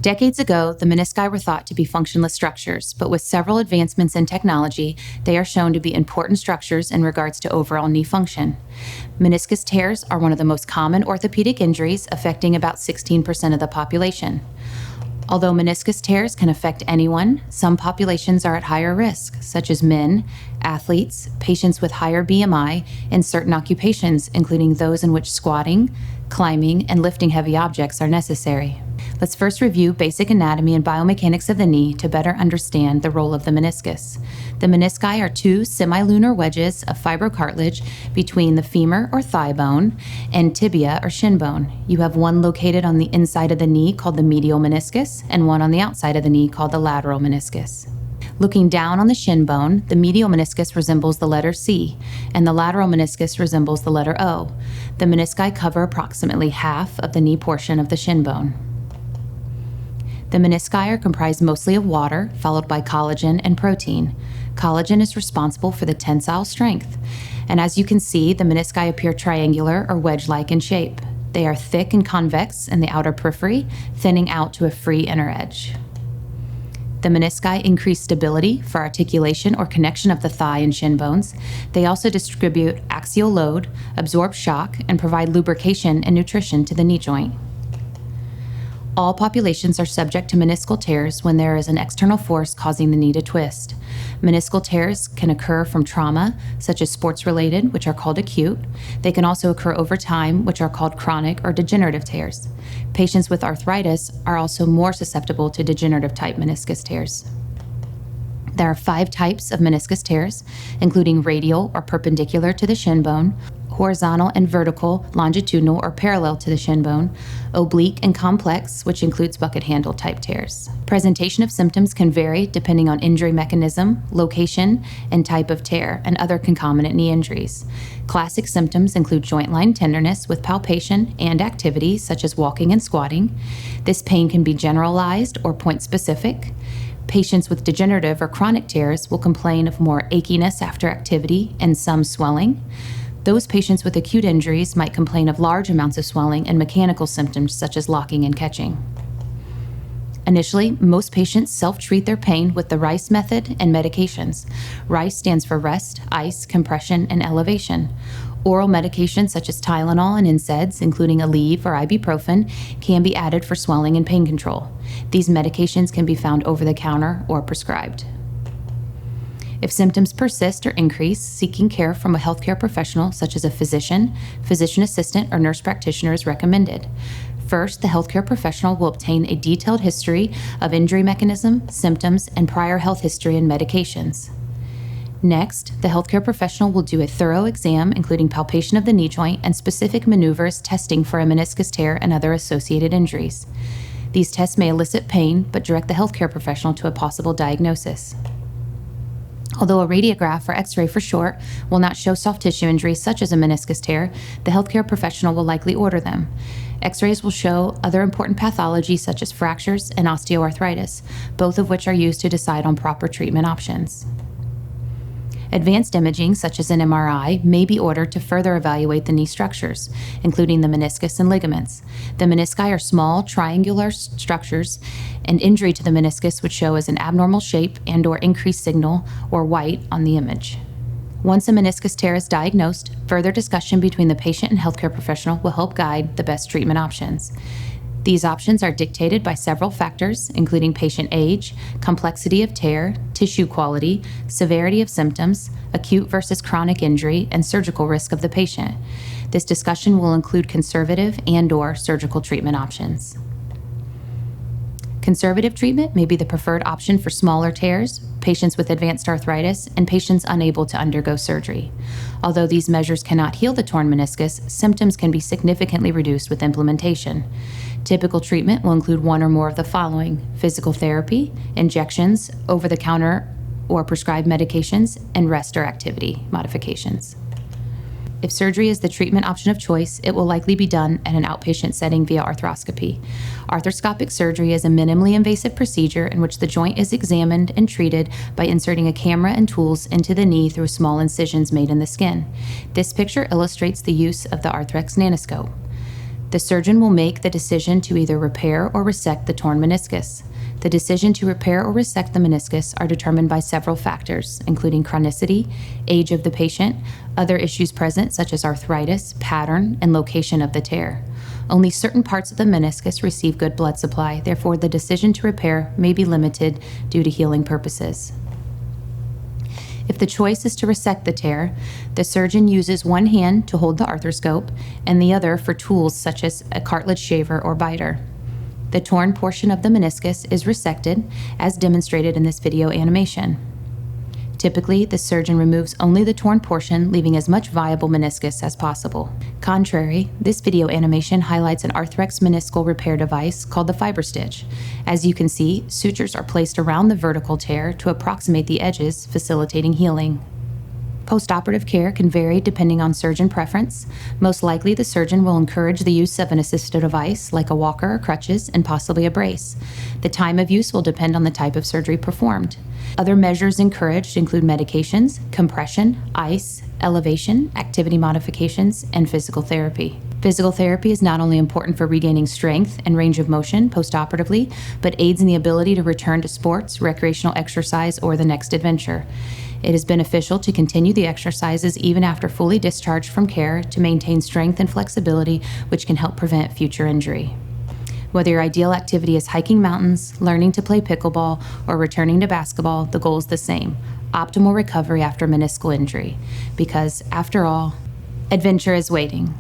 Decades ago, the menisci were thought to be functionless structures, but with several advancements in technology, they are shown to be important structures in regards to overall knee function. Meniscus tears are one of the most common orthopedic injuries, affecting about 16% of the population. Although meniscus tears can affect anyone, some populations are at higher risk, such as men, athletes, patients with higher BMI, and certain occupations, including those in which squatting, climbing, and lifting heavy objects are necessary. Let's first review basic anatomy and biomechanics of the knee to better understand the role of the meniscus. The menisci are two semilunar wedges of fibrocartilage between the femur or thigh bone and tibia or shin bone. You have one located on the inside of the knee called the medial meniscus and one on the outside of the knee called the lateral meniscus. Looking down on the shin bone, the medial meniscus resembles the letter C, and the lateral meniscus resembles the letter O. The menisci cover approximately half of the knee portion of the shin bone. The menisci are comprised mostly of water, followed by collagen and protein. Collagen is responsible for the tensile strength, and as you can see, the menisci appear triangular or wedge-like in shape. They are thick and convex in the outer periphery, thinning out to a free inner edge. The menisci increase stability for articulation or connection of the thigh and shin bones. They also distribute axial load, absorb shock, and provide lubrication and nutrition to the knee joint. All populations are subject to meniscal tears when there is an external force causing the knee to twist. Meniscal tears can occur from trauma, such as sports-related, which are called acute. They can also occur over time, which are called chronic or degenerative tears. Patients with arthritis are also more susceptible to degenerative-type meniscus tears. There are 5 types of meniscus tears, including radial or perpendicular to the shin bone, horizontal and vertical, longitudinal or parallel to the shin bone, oblique and complex, which includes bucket handle type tears. Presentation of symptoms can vary depending on injury mechanism, location, and type of tear, and other concomitant knee injuries. Classic symptoms include joint line tenderness with palpation and activity, such as walking and squatting. This pain can be generalized or point-specific. Patients with degenerative or chronic tears will complain of more achiness after activity and some swelling. Those patients with acute injuries might complain of large amounts of swelling and mechanical symptoms such as locking and catching. Initially, most patients self-treat their pain with the RICE method and medications. RICE stands for rest, ice, compression, and elevation. Oral medications such as Tylenol and NSAIDs, including Aleve or ibuprofen, can be added for swelling and pain control. These medications can be found over the counter or prescribed. If symptoms persist or increase, seeking care from a healthcare professional such as a physician, physician assistant, or nurse practitioner is recommended. First, the healthcare professional will obtain a detailed history of injury mechanism, symptoms, and prior health history and medications. Next, the healthcare professional will do a thorough exam, including palpation of the knee joint and specific maneuvers testing for a meniscus tear and other associated injuries. These tests may elicit pain, but direct the healthcare professional to a possible diagnosis. Although a radiograph, or X-ray for short, will not show soft tissue injuries such as a meniscus tear, the healthcare professional will likely order them. X-rays will show other important pathology such as fractures and osteoarthritis, both of which are used to decide on proper treatment options. Advanced imaging, such as an MRI, may be ordered to further evaluate the knee structures, including the meniscus and ligaments. The menisci are small, triangular structures, and injury to the meniscus would show as an abnormal shape and/or increased signal, or white, on the image. Once a meniscus tear is diagnosed, further discussion between the patient and healthcare professional will help guide the best treatment options. These options are dictated by several factors, including patient age, complexity of tear, tissue quality, severity of symptoms, acute versus chronic injury, and surgical risk of the patient. This discussion will include conservative and/or surgical treatment options. Conservative treatment may be the preferred option for smaller tears, patients with advanced arthritis, and patients unable to undergo surgery. Although these measures cannot heal the torn meniscus, symptoms can be significantly reduced with implementation. Typical treatment will include one or more of the following: physical therapy, injections, over-the-counter or prescribed medications, and rest or activity modifications. If surgery is the treatment option of choice, it will likely be done at an outpatient setting via arthroscopy. Arthroscopic surgery is a minimally invasive procedure in which the joint is examined and treated by inserting a camera and tools into the knee through small incisions made in the skin. This picture illustrates the use of the Arthrex nanoscope. The surgeon will make the decision to either repair or resect the torn meniscus. The decision to repair or resect the meniscus are determined by several factors, including chronicity, age of the patient, other issues present such as arthritis, pattern, and location of the tear. Only certain parts of the meniscus receive good blood supply, therefore the decision to repair may be limited due to healing purposes. If the choice is to resect the tear, the surgeon uses one hand to hold the arthroscope and the other for tools such as a cartilage shaver or biter. The torn portion of the meniscus is resected, as demonstrated in this video animation. Typically, the surgeon removes only the torn portion, leaving as much viable meniscus as possible. Contrary, this video animation highlights an Arthrex meniscal repair device called the fiber stitch. As you can see, sutures are placed around the vertical tear to approximate the edges, facilitating healing. Postoperative care can vary depending on surgeon preference. Most likely, the surgeon will encourage the use of an assistive device like a walker or crutches and possibly a brace. The time of use will depend on the type of surgery performed. Other measures encouraged include medications, compression, ice, elevation, activity modifications, and physical therapy. Physical therapy is not only important for regaining strength and range of motion postoperatively, but aids in the ability to return to sports, recreational exercise, or the next adventure. It is beneficial to continue the exercises even after fully discharged from care to maintain strength and flexibility, which can help prevent future injury. Whether your ideal activity is hiking mountains, learning to play pickleball, or returning to basketball, the goal is the same: optimal recovery after meniscal injury. Because, after all, adventure is waiting.